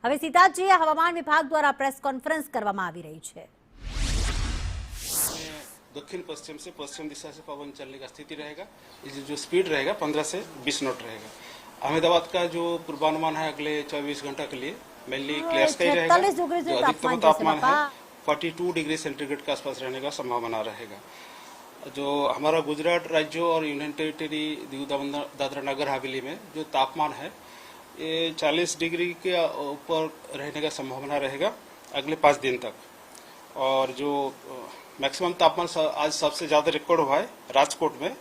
હવે સીધા જ હવામાન વિભાગ દ્વારા પ્રેસ કોન્ફરન્સ કરવામાં આવી રહી છે। दक्षिण पश्चिम से पश्चिम दिशा से पवन चलने का स्थिति रहेगा। इसकी जो स्पीड रहेगा 15 से 20 नॉट रहेगा। अहमदाबाद का जो पूर्वानुमान है अगले 24 घंटा के लिए मेनली क्लियर स्काई रहेगा। जो अधिकतम तापमान है 42 डिग्री सेंटीग्रेड के आसपास रहने का संभावना रहेगा। जो हमारा गुजरात राज्य और यूनियन टेरिटरी दीव दादरा नगर हवेली में जो तापमान है ये 40 डिग्री के ऊपर रहने का संभावना रहेगा अगले 5 दिन तक। और जो मैक्सिमम तापमान आज सबसे ज़्यादा रिकॉर्ड हुआ है राजकोट में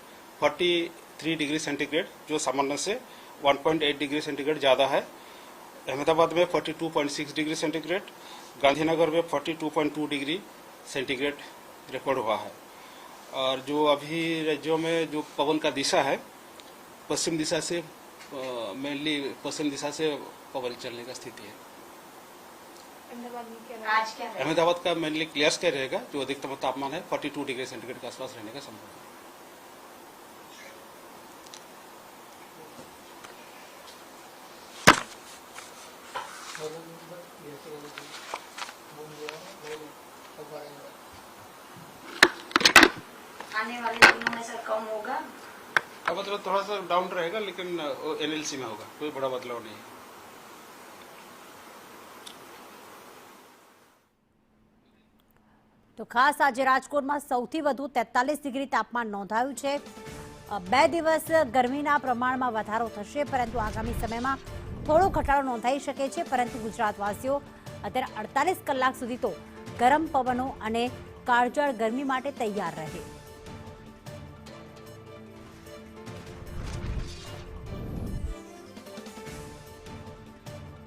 43 डिग्री सेंटीग्रेड, जो सामान्य से 1.8 डिग्री सेंटीग्रेड ज़्यादा है। अहमदाबाद में 42.6 डिग्री सेंटीग्रेड, गांधीनगर में 42.2 डिग्री सेंटीग्रेड रिकॉर्ड हुआ है। और जो अभी राज्यों में जो पवन का दिशा है पश्चिम दिशा से मेनली पश्चिम दिशा से पवन चलने का स्थिति है। अहमदाबाद का मेनली क्लियर स्काई रहेगा। जो अधिकतम तापमान है 42 डिग्री सेंटीग्रेड के आसपास रहने का संभावना है। आने वाले दिनों में सर कम होगा? अब मतलब थोड़ा सा डाउन रहेगा, लेकिन एनएलसी में होगा, कोई बड़ा बदलाव नहीं है। तो खास आज राजकोट में सौथी वधु 43 डिग्री तापमान नोंधाયું છે। 2 દિવસ ગરમીના પ્રમાણમાં વધારો થશે, પરંતુ આગામી સમયમાં થોડો ઘટાડો નોંધાઈ શકે છે। પરંતુ ગુજરાતવાસીઓ અત્યારે 48 કલાક સુધી તો ગરમ પવનો અને કાળઝાળ ગરમી માટે તૈયાર રહે।